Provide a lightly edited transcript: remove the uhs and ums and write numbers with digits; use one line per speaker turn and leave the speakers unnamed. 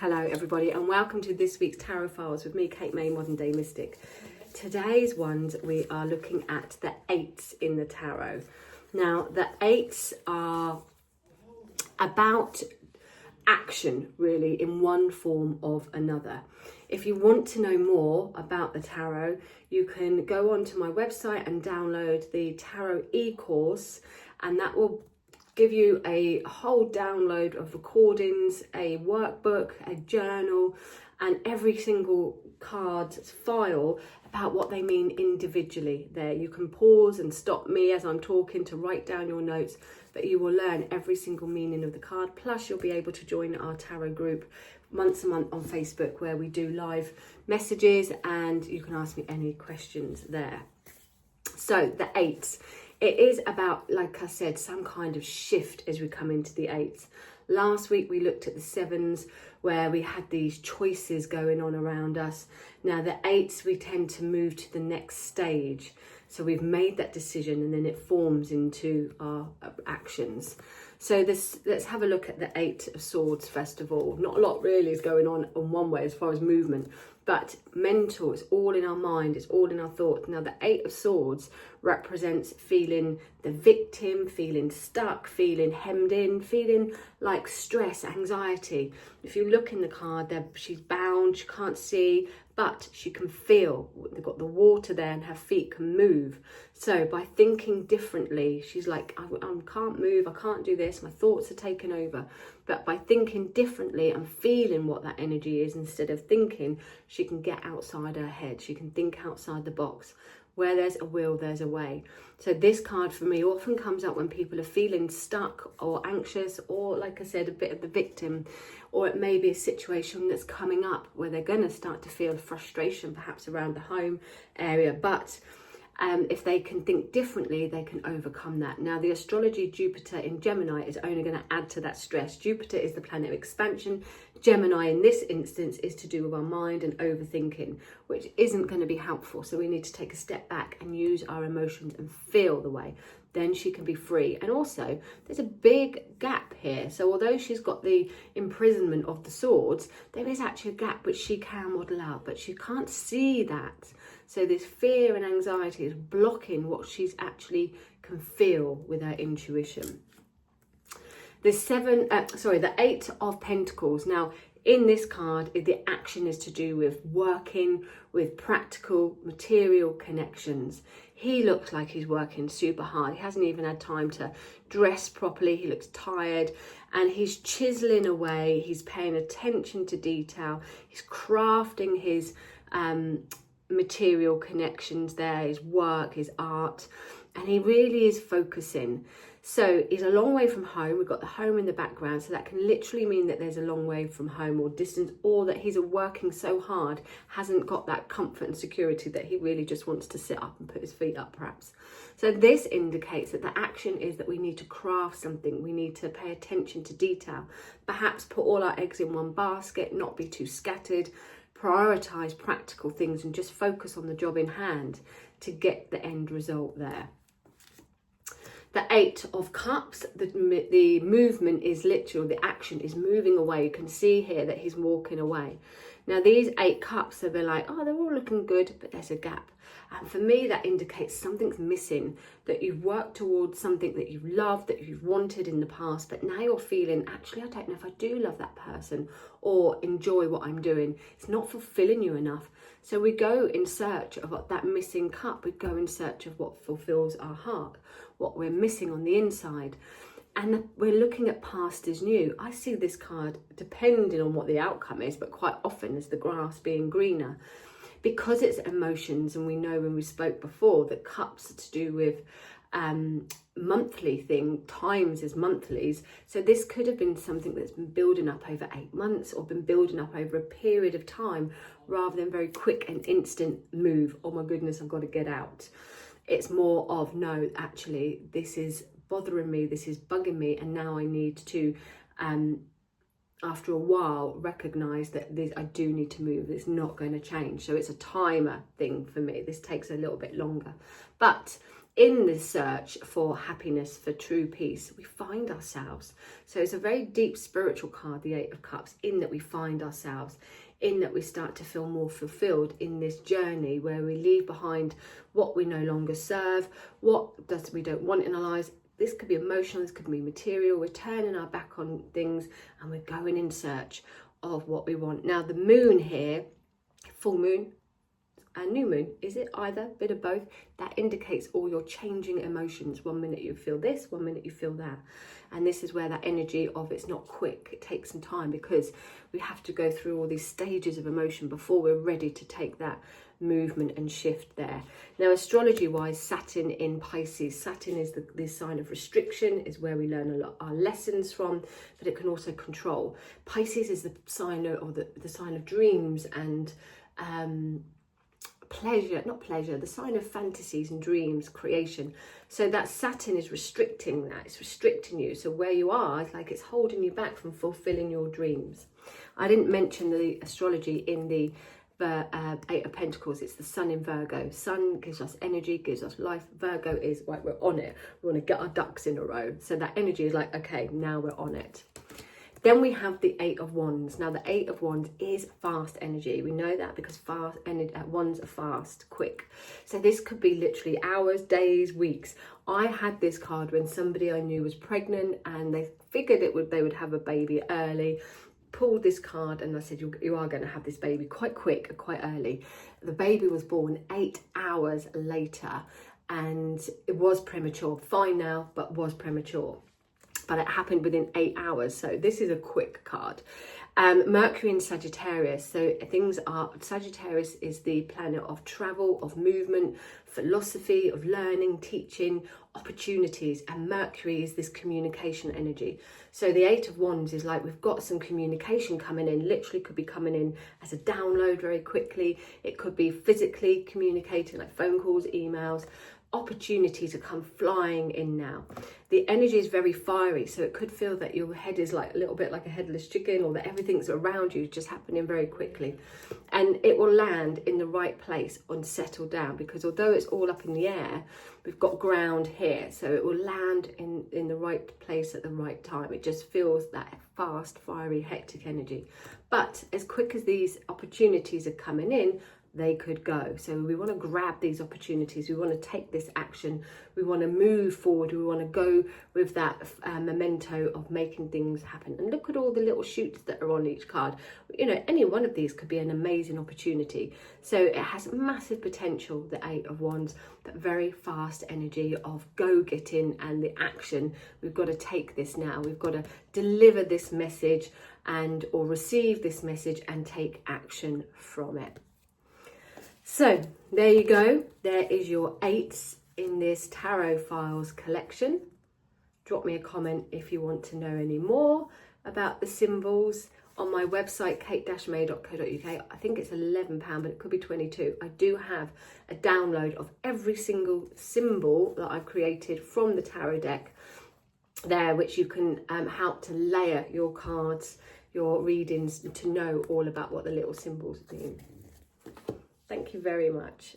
Hello everybody and welcome to this week's Tarot Files with me, Kate May, Modern Day Mystic. Today's ones we are looking at the eights in the tarot. Now the eights are about action really in one form or another. If you want to know more about the tarot, you can go onto my website and download the Tarot e-course, and that will give you a whole download of recordings, a workbook, a journal, and every single card's file about what they mean individually. There you can pause and stop me as I'm talking to write down your notes, but you will learn every single meaning of the card. Plus you'll be able to join our tarot group once a month on Facebook, where we do live messages and you can ask me any questions there. So the eights. It is about, like I said, some kind of shift as we come into the eights. Last week we looked at the sevens, where we had these choices going on around us. Now the eights, we tend to move to the next stage. So we've made that decision and then it forms into our actions. So let's have a look at the Eight of Swords first of all. Not a lot really is going on one way as far as movement, but mental, it's all in our mind, it's all in our thoughts. Now the Eight of Swords represents feeling the victim, feeling stuck, feeling hemmed in, feeling like stress, anxiety. If you look in the card there, she's bound, she can't see, but she can feel. They've got the water there and her feet can move. So by thinking differently, she's like, I can't move, I can't do this, my thoughts are taken over. But by thinking differently and feeling what that energy is instead of thinking, she can get outside her head. She can think outside the box. Where there's a will, there's a way. So this card for me often comes up when people are feeling stuck or anxious, or like I said, a bit of the victim, or it may be a situation that's coming up where they're going to start to feel frustration perhaps around the home area. But if they can think differently, they can overcome that. Now, the astrology Jupiter in Gemini is only going to add to that stress. Jupiter is the planet of expansion. Gemini in this instance is to do with our mind and overthinking, which isn't going to be helpful. So we need to take a step back and use our emotions and feel the way. Then she can be free. And also, there's a big gap here. So although she's got the imprisonment of the swords, there is actually a gap which she can model out, but she can't see that. So this fear and anxiety is blocking what she's actually can feel with her intuition. The Eight of Pentacles. Now, in this card, the action is to do with working with practical material connections. He looks like he's working super hard. He hasn't even had time to dress properly. He looks tired and he's chiseling away. He's paying attention to detail. He's crafting his material connections there, his work, his art, and he really is focusing. So he's a long way from home. We've got the home in the background, so that can literally mean that there's a long way from home or distance, or that he's working so hard, hasn't got that comfort and security that he really just wants to sit up and put his feet up perhaps. So this indicates that the action is that we need to craft something. We need to pay attention to detail, perhaps put all our eggs in one basket, not be too scattered, prioritize practical things and just focus on the job in hand to get the end result there. The Eight of Cups, the movement is literal, the action is moving away. You can see here that he's walking away. Now these 8 cups, so they're like, oh, they're all looking good, but there's a gap. And for me, that indicates something's missing, that you've worked towards something that you've loved, that you've wanted in the past, but now you're feeling, actually, I don't know if I do love that person or enjoy what I'm doing. It's not fulfilling you enough. So we go in search of that missing cup. We go in search of what fulfills our heart, what we're missing on the inside. And we're looking at past is new. I see this card depending on what the outcome is, but quite often as the grass being greener. Because it's emotions, and we know when we spoke before that cups are to do with monthly thing, times is monthlies. So this could have been something that's been building up over 8 months or been building up over a period of time, rather than very quick and instant move. Oh my goodness, I've got to get out. It's more of, no, actually, this is bothering me, this is bugging me, and now I need to after a while recognize that I do need to move. It's not going to change. So it's a timer thing for me. This takes a little bit longer, but in the search for happiness, for true peace, we find ourselves. So it's a very deep spiritual card, the Eight of Cups, in that we find ourselves, in that we start to feel more fulfilled in this journey where we leave behind what we no longer serve, what we don't want in our lives. This could be emotional, this could be material. We're turning our back on things and we're going in search of what we want. Now the moon here, full moon and new moon, is it either? Bit of both. That indicates all your changing emotions. 1 minute you feel this, 1 minute you feel that. And this is where that energy of it's not quick, it takes some time, because we have to go through all these stages of emotion before we're ready to take that movement and shift there. Now astrology wise, Saturn in Pisces. Saturn is the sign of restriction, is where we learn a lot our lessons from, but it can also control. Pisces is the sign of the sign of dreams and the sign of fantasies and dreams, creation. So that Saturn is restricting that, it's restricting you. So where you are, it's like it's holding you back from fulfilling your dreams. I didn't mention the astrology in the Eight of Pentacles. It's the Sun in Virgo. Sun gives us energy, gives us life. Virgo is like, we're on it, we want to get our ducks in a row. So that energy is like, okay, now we're on it. Then we have the Eight of Wands. Now the Eight of Wands is fast energy. We know that because wands are fast, quick. So this could be literally hours, days, weeks. I had this card when somebody I knew was pregnant and they figured they would have a baby early. Pulled this card and I said, you are going to have this baby quite quick, quite early. The baby was born 8 hours later and it was premature. Fine now, but was premature. But it happened within 8 hours. So this is a quick card. Mercury in Sagittarius. So Sagittarius is the planet of travel, of movement, philosophy, of learning, teaching, opportunities. And Mercury is this communication energy. So the Eight of Wands is like, we've got some communication coming in, literally could be coming in as a download very quickly. It could be physically communicating, like phone calls, emails. Opportunities to come flying in now. The energy is very fiery, so it could feel that your head is like a little bit like a headless chicken, or that everything's around you just happening very quickly, and it will land in the right place and settle down, because although it's all up in the air, we've got ground here, so it will land in the right place at the right time. It just feels that fast, fiery, hectic energy. But as quick as these opportunities are coming in, they could go. So we want to grab these opportunities, we want to take this action, we want to move forward, we want to go with that memento of making things happen. And look at all the little shoots that are on each card. You know, any one of these could be an amazing opportunity. So it has massive potential, the Eight of Wands, that very fast energy of go-getting and the action. We've got to take this now, we've got to deliver this message or receive this message and take action from it. So there you go. There is your eights in this Tarot Files collection. Drop me a comment if you want to know any more about the symbols. On my website, kate-may.co.uk, I think it's £11, but it could be 22. I do have a download of every single symbol that I've created from the tarot deck there, which you can help to layer your cards, your readings, to know all about what the little symbols mean. Thank you very much.